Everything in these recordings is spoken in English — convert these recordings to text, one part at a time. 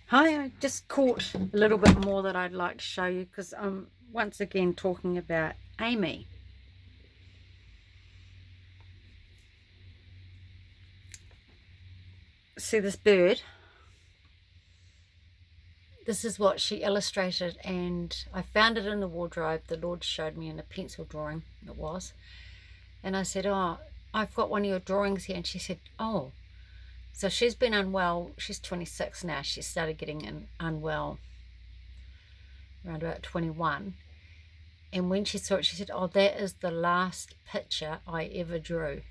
Hi, I just caught a little bit more that I'd like to show you because I'm once again talking about Amy. See this bird? This is what she illustrated, and I found it in the wardrobe. The Lord showed me in a pencil drawing, it was. And I said, "Oh, I've got one of your drawings here." And she said, "Oh." So she's been unwell. She's 26 now. She started getting unwell around about 21. And when she saw it, she said, "Oh, that is the last picture I ever drew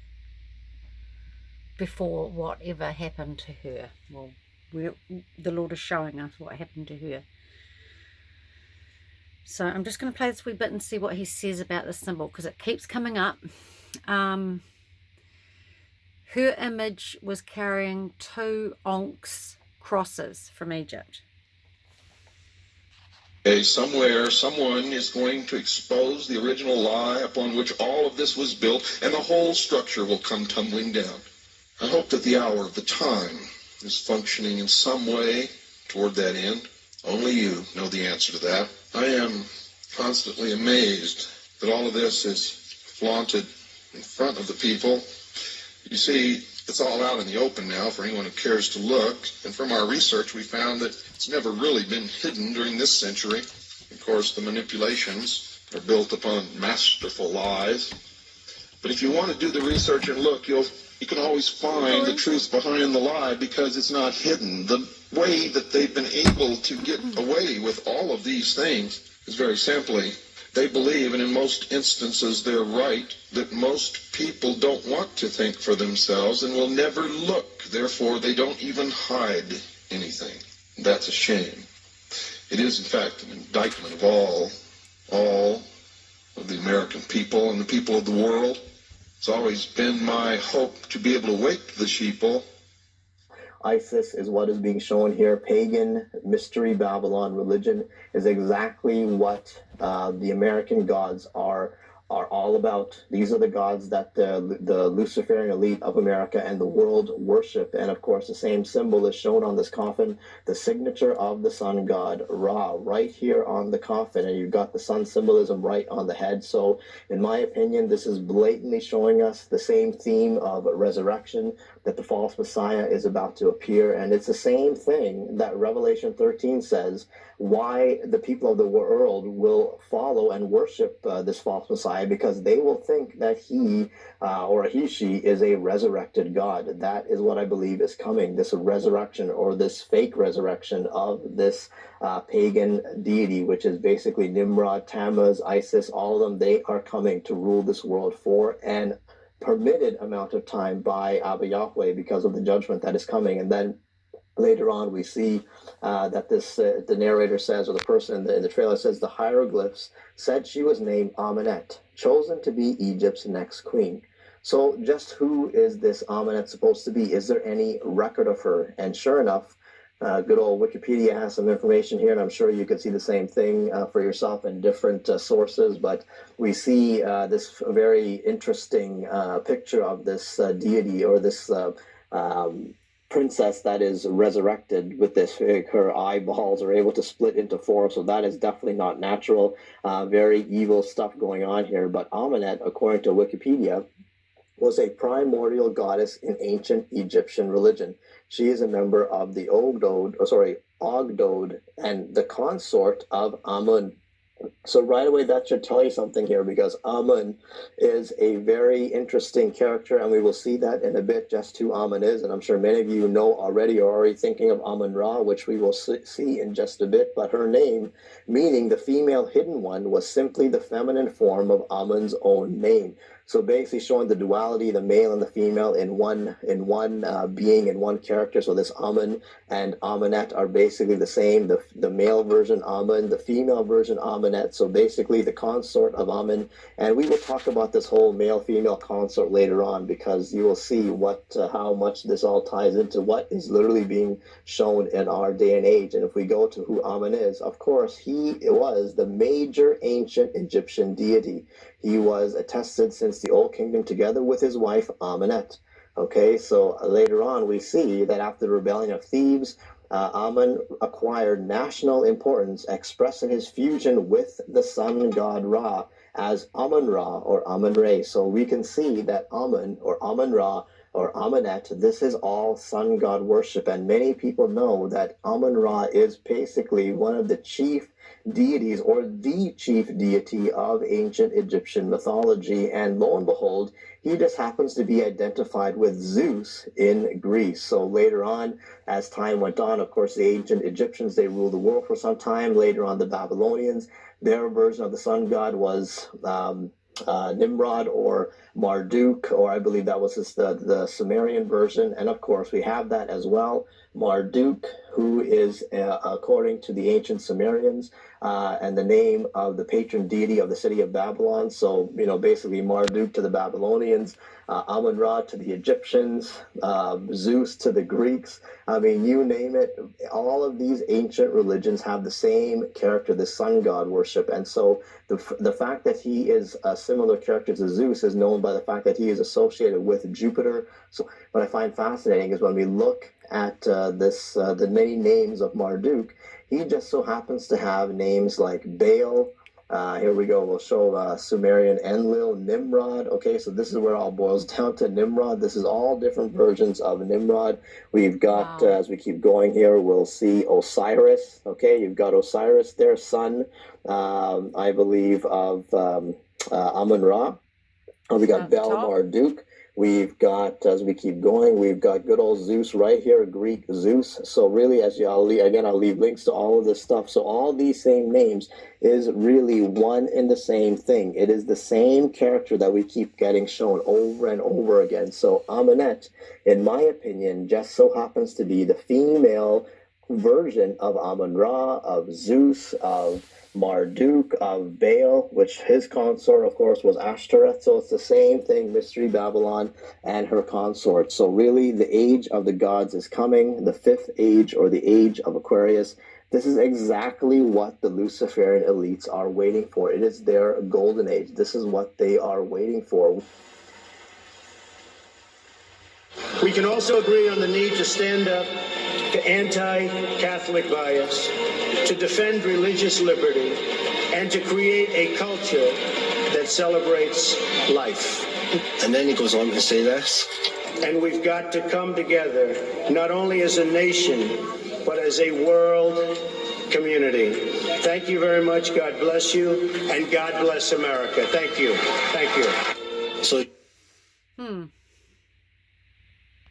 before whatever happened to her." Well, the Lord is showing us what happened to her. So I'm just going to play this wee bit and see what he says about the symbol, because it keeps coming up. Her image was carrying two onyx crosses from Egypt. Somewhere, someone is going to expose the original lie upon which all of this was built, and the whole structure will come tumbling down. I hope that the hour of the time is functioning in some way toward that end. Only you know the answer to that. I am constantly amazed that all of this is flaunted in front of the people. You see, it's all out in the open now for anyone who cares to look, and from our research we found that it's never really been hidden during this century. Of course, the manipulations are built upon masterful lies. But if you want to do the research and look, you can always find the truth behind the lie, because it's not hidden. The way that they've been able to get away with all of these things is very simply, they believe, and in most instances they're right, that most people don't want to think for themselves and will never look. Therefore, they don't even hide anything. That's a shame. It is, in fact, an indictment of all of the American people and the people of the world. It's always been my hope to be able to wake the sheeple. ISIS is what is being shown here. Pagan, mystery, Babylon religion is exactly what the American gods are all about. These are the gods that the Luciferian elite of America and the world worship. And of course, the same symbol is shown on this coffin, the signature of the sun god Ra, right here on the coffin. And you've got the sun symbolism right on the head. So in my opinion, this is blatantly showing us the same theme of resurrection, that the false Messiah is about to appear. And it's the same thing that Revelation 13 says, why the people of the world will follow and worship this false Messiah, because they will think that he or she is a resurrected God. That is what I believe is coming, this resurrection, or this fake resurrection of this pagan deity, which is basically Nimrod, Tammuz, Isis, all of them. They are coming to rule this world for an permitted amount of time by Abba Yahweh, because of the judgment that is coming. And then later on, we see that this the narrator says, or the person in the trailer says, the hieroglyphs said she was named Amenet, chosen to be Egypt's next queen. So just who is this Amenet supposed to be? Is there any record of her? And sure enough, good old Wikipedia has some information here, and I'm sure you could see the same thing for yourself in different sources. But we see this very interesting picture of this deity, or this princess that is resurrected with this. Her eyeballs are able to split into four, so that is definitely not natural. Very evil stuff going on here. But Amenet, according to Wikipedia, was a primordial goddess in ancient Egyptian religion. She is a member of the Ogdod, and the consort of Amun. So right away, that should tell you something here, because Amun is a very interesting character, and we will see that in a bit, just who Amun is. And I'm sure many of you know already, or already thinking of Amun-Ra, which we will see in just a bit. But her name, meaning the female hidden one, was simply the feminine form of Amun's own name. So basically showing the duality, the male and the female in one being, in one character. So this Amun and Amenet are basically the same. The male version Amun, the female version Amenet. So basically the consort of Amun. And we will talk about this whole male-female consort later on, because you will see how much this all ties into what is literally being shown in our day and age. And if we go to who Amun is, of course, he was the major ancient Egyptian deity. He was attested since the Old Kingdom, together with his wife Amenet. Okay, so later on we see that after the rebellion of Thebes, Amun acquired national importance, expressing his fusion with the sun god Ra as Amun-Ra or Amun-Re. So we can see that Amun or Amun-Ra or Amunet, this is all sun god worship, and many people know that Amun-Ra is basically one of the chief deities or the chief deity of ancient Egyptian mythology, and lo and behold, he just happens to be identified with Zeus in Greece. So later on, as time went on, of course, the ancient Egyptians, they ruled the world for some time. Later on, the Babylonians, their version of the sun god was Nimrod or Marduk, or I believe that was the Sumerian version. And of course, we have that as well. Marduk, who is, according to the ancient Sumerians, and the name of the patron deity of the city of Babylon. So, basically Marduk to the Babylonians, Amun-Ra to the Egyptians, Zeus to the Greeks. I mean, you name it. All of these ancient religions have the same character, the sun god worship. And so the fact that he is a similar character to Zeus is known by the fact that he is associated with Jupiter. So what I find fascinating is when we look at the many names of Marduk, he just so happens to have names like Baal. Here we go. We'll show Sumerian Enlil, Nimrod. Okay, so this is where it all boils down to Nimrod. This is all different versions of Nimrod. We've got, Wow. as we keep going here, we'll see Osiris. Okay, you've got Osiris, their son, I believe, of Amun-Ra. We got At the Baal top. Marduk. We've got, as we keep going, we've got good old Zeus right here, Greek Zeus. So really, I'll leave links to all of this stuff. So all these same names is really one and the same thing. It is the same character that we keep getting shown over and over again. So Amunet, in my opinion, just so happens to be the female version of Amun-Ra, of Zeus, of Marduk, of Baal, which his consort, of course, was Ashtoreth. So it's the same thing, Mystery Babylon and her consort. So really, the age of the gods is coming, the fifth age, or the age of Aquarius. This is exactly what the Luciferian elites are waiting for. It is their golden age. This is what they are waiting for. We can also agree on the need to stand up to anti-Catholic bias, to defend religious liberty, and to create a culture that celebrates life. And then he goes on to say this. And we've got to come together, not only as a nation, but as a world community. Thank you very much. God bless you, and God bless America. Thank you. Thank you. So